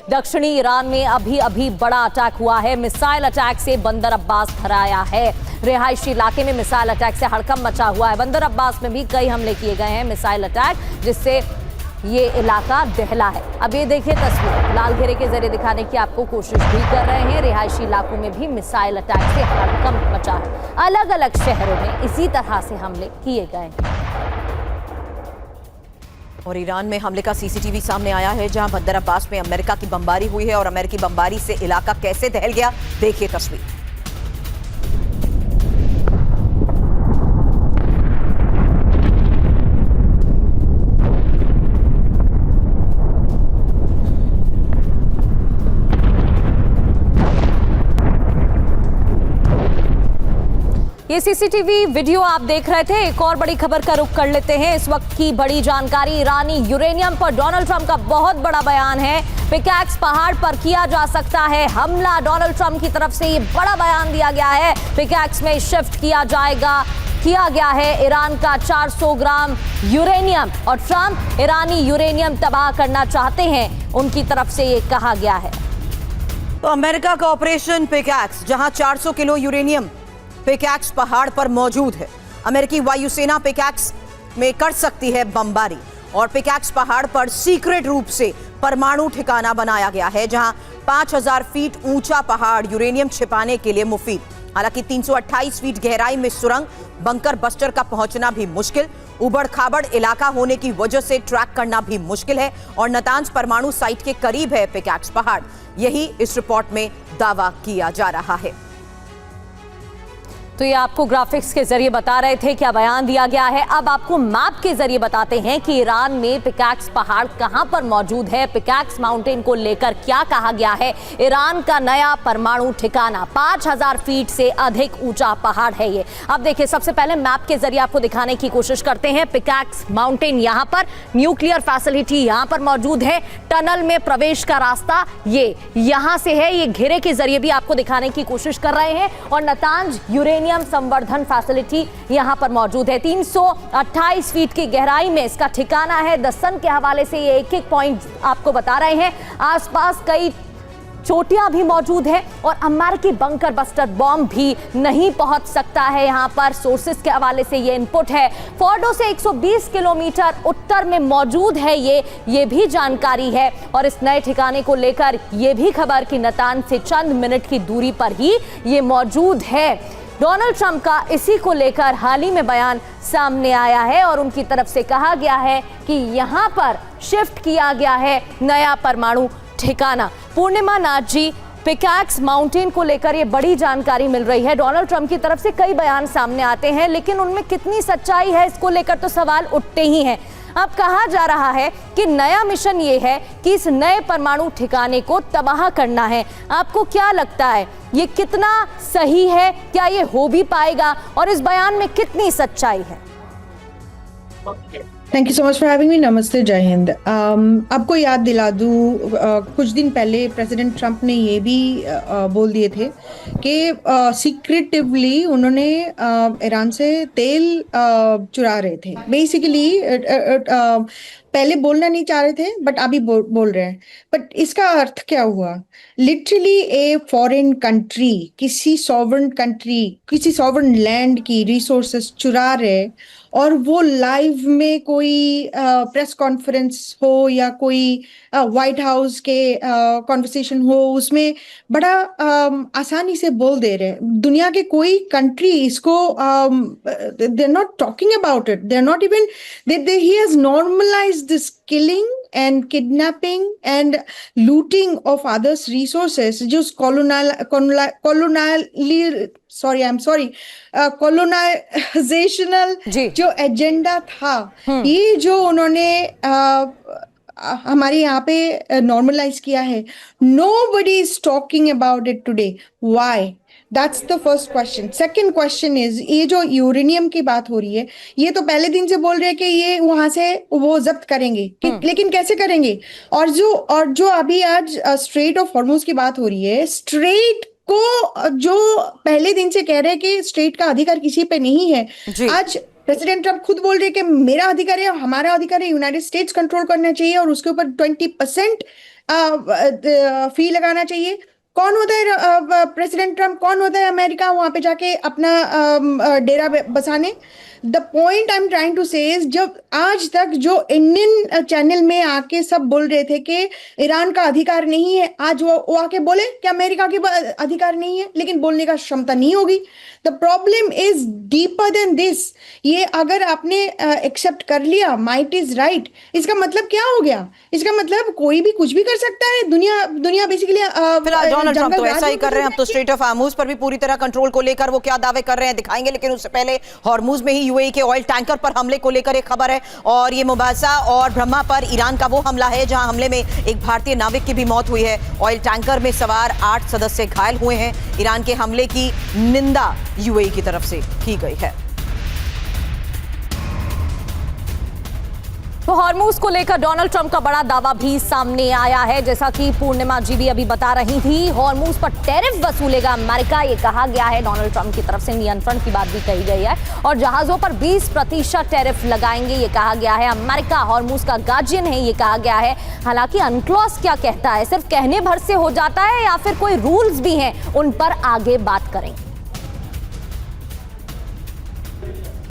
दक्षिणी ईरान में अभी अभी बड़ा अटैक हुआ है। मिसाइल अटैक से बंदर अब्बास थराया है। रिहायशी इलाके में मिसाइल अटैक से हड़कंप मचा हुआ है। बंदर अब्बास में भी कई हमले किए गए हैं मिसाइल अटैक, जिससे ये इलाका दहला है। अब ये देखिए तस्वीर लाल घेरे के जरिए दिखाने की आपको कोशिश भी कर रहे हैं। रिहायशी इलाकों में भी मिसाइल अटैक से हड़कंप मचा है। अलग अलग शहरों में इसी तरह से हमले किए गए हैं। और ईरान में हमले का सीसीटीवी सामने आया है, जहां बंदर अब्बास में अमेरिका की बमबारी हुई है और अमेरिकी बमबारी से इलाका कैसे दहल गया, देखिए तस्वीर। ये सीसीटीवी वीडियो आप देख रहे थे। एक और बड़ी खबर का रुख कर लेते हैं। इस वक्त की बड़ी जानकारी, ईरानी यूरेनियम पर डोनाल्ड ट्रंप का बहुत बड़ा बयान है। पिकैक्स पहाड़ पर किया जा सकता है हमला। डोनाल्ड ट्रंप की तरफ से ये बड़ा बयान दिया गया है। पिकैक्स में शिफ्ट किया गया है ईरान का 400 ग्राम यूरेनियम, और ट्रंप ईरानी यूरेनियम तबाह करना चाहते हैं, उनकी तरफ से ये कहा गया है। तो अमेरिका का ऑपरेशन पिकैक्स, जहां 400 किलो यूरेनियम पिकैक्स पहाड़ पर मौजूद है। अमेरिकी वायुसेना पिकैक्स में कर सकती है बमबारी, और पिकैक्स पहाड़ पर सीक्रेट रूप से परमाणु ठिकाना बनाया गया है, जहां 5000 फीट ऊंचा पहाड़ यूरेनियम छिपाने के लिए मुफीद। हालांकि 328 फीट गहराई में सुरंग, बंकर बस्टर का पहुंचना भी मुश्किल, उबड़ खाबड़ इलाका होने की वजह से ट्रैक करना भी मुश्किल है, और नतांज परमाणु साइट के करीब है पिकैक्स पहाड़। यही इस रिपोर्ट में दावा किया जा रहा है। तो ये आपको ग्राफिक्स के जरिए बता रहे थे क्या बयान दिया गया है। अब आपको मैप के जरिए बताते हैं कि ईरान में पिकैक्स पहाड़ कहां पर मौजूद है। पिकैक्स माउंटेन को लेकर क्या कहा गया है। ईरान का नया परमाणु ठिकाना 5000 फीट से अधिक ऊंचा पहाड़ है ये। अब देखिए, सबसे पहले मैप के जरिए आपको दिखाने की कोशिश करते हैं। पिकैक्स माउंटेन यहां पर, न्यूक्लियर फैसिलिटी यहां पर मौजूद है, टनल में प्रवेश का रास्ता ये यहां से है। ये घेरे के जरिए भी आपको दिखाने की कोशिश कर रहे हैं, और नतांज यूरेनियम संवर्धन फैसिलिटी यहां पर मौजूद है। 328 फीट की गहराई में इसका ठिकाना है। द सन के हवाले से ये एक एक पॉइंट आपको बता रहे हैं। आसपास कई चोटियां भी मौजूद है, और अमेरिकी बंकर बस्टर बॉम्ब भी नहीं पहुंच सकता है यहां पर। सोर्सेस के हवाले से ये इनपुट है। फोर्डो से 120 किलोमीटर उत्तर में मौजूद है ये भी जानकारी है। और इस नए ठिकाने को लेकर ये भी खबर कि नतांज से चंद मिनट की दूरी पर ही ये मौजूद है। डोनाल्ड ट्रंप का इसी को लेकर हाल ही में बयान सामने आया है, और उनकी तरफ से कहा गया है कि यहां पर शिफ्ट किया गया है नया परमाणु ठिकाना। पूर्णिमा नाथ जी, पिकैक्स माउंटेन को लेकर ये बड़ी जानकारी मिल रही है। डोनाल्ड ट्रंप की तरफ से कई बयान सामने आते हैं, लेकिन उनमें कितनी सच्चाई है इसको लेकर तो सवाल उठते ही हैं। अब कहा जा रहा है कि नया मिशन ये है कि इस नए परमाणु ठिकाने को तबाह करना है। आपको क्या लगता है, ये कितना सही है? क्या ये हो भी पाएगा, और इस बयान में कितनी सच्चाई है? Thank you so much for having me. नमस्ते, जय हिंद। आपको याद दिला दूँ, कुछ दिन पहले प्रेसिडेंट ट्रंप ने ये भी बोल दिए थे कि सीक्रेटिवली उन्होंने ईरान से तेल चुरा रहे थे। बेसिकली पहले बोलना नहीं चाह रहे थे, बट अभी बोल रहे हैं। बट इसका अर्थ क्या हुआ? लिटरली ए फॉरेन कंट्री, किसी सॉवरेन कंट्री, किसी सॉवरेन लैंड की रिसोर्सेस चुरा रहे, और वो लाइव में कोई प्रेस कॉन्फ्रेंस हो या कोई व्हाइट हाउस के कॉन्वर्सेशन हो, उसमें बड़ा आसानी से बोल दे रहे हैं। दुनिया के कोई कंट्री इसको they are not talking about it, they are not even, he has normalised this killing and kidnapping and looting of others' resources. just colonizational जो एजेंडा था, ये जो उन्होंने हमारे यहाँ पे नॉर्मलाइज किया है, nobody is talking about it today. Why? That's the first question. Second question is, ये जो यूरेनियम की बात हो रही है, ये तो पहले दिन से बोल रहे हैं कि ये वहां से वो जब्त करेंगे, लेकिन कैसे करेंगे? और जो अभी आज स्ट्रेट ऑफ हॉर्मुज की बात हो रही है, स्ट्रेट को जो पहले दिन से कह रहे हैं कि स्ट्रेट का अधिकार किसी पे नहीं है, आज प्रेसिडेंट ट्रम्प खुद बोल रहे कि मेरा अधिकार है, हमारा अधिकार है, यूनाइटेड स्टेट्स कंट्रोल करना चाहिए और उसके ऊपर 20% फी लगाना चाहिए। कौन होता है प्रेसिडेंट ट्रम्प? कौन होता है अमेरिका वहां पे जाके अपना डेरा बसाने? The point I am trying to say is, जब आज तक जो इंडियन चैनल में आके सब बोल रहे थे कि ईरान का अधिकार नहीं है, आज वो आके बोले कि अमेरिका के अधिकार नहीं है, लेकिन बोलने का क्षमता नहीं होगी। The problem is deeper than this. ये अगर आपने एक्सेप्ट कर लिया माइट इज राइट, इसका मतलब क्या हो गया? इसका मतलब कोई भी कुछ भी कर सकता है। दुनिया बेसिकली फिलहाल डोनाल्ड ट्रंप तो ऐसा ही कर रहे हैं। अब तो स्ट्रेट ऑफ हार्मूज पर भी पूरी तरह कंट्रोल को लेकर वो क्या दावे कर रहे हैं दिखाएंगे, लेकिन उससे पहले हार्मूज में ही यूएई के ऑयल टैंकर पर हमले को लेकर एक खबर है, और ये मुबासा और ब्रह्मा पर ईरान का वो हमला है जहां हमले में एक भारतीय नाविक की भी मौत हुई है। ऑयल टैंकर में सवार 8 सदस्य घायल हुए हैं। ईरान के हमले की निंदा यूएई की तरफ से की गई है। तो हॉर्मूज को लेकर डोनाल्ड ट्रंप का बड़ा दावा भी सामने आया है। जैसा कि पूर्णिमा जी भी अभी बता रही थी, हॉर्मूज पर टैरिफ वसूलेगा अमेरिका, ये कहा गया है। डोनाल्ड ट्रंप की तरफ से नियंत्रण की बात भी कही गई है और जहाजों पर 20% टैरिफ लगाएंगे, ये कहा गया है। अमेरिका हॉर्मूज का गार्जियन है, ये कहा गया है। हालांकि अनक्लॉज क्या कहता है, सिर्फ कहने भर से हो जाता है या फिर कोई रूल्स भी हैं, उन पर आगे बात करेंगे।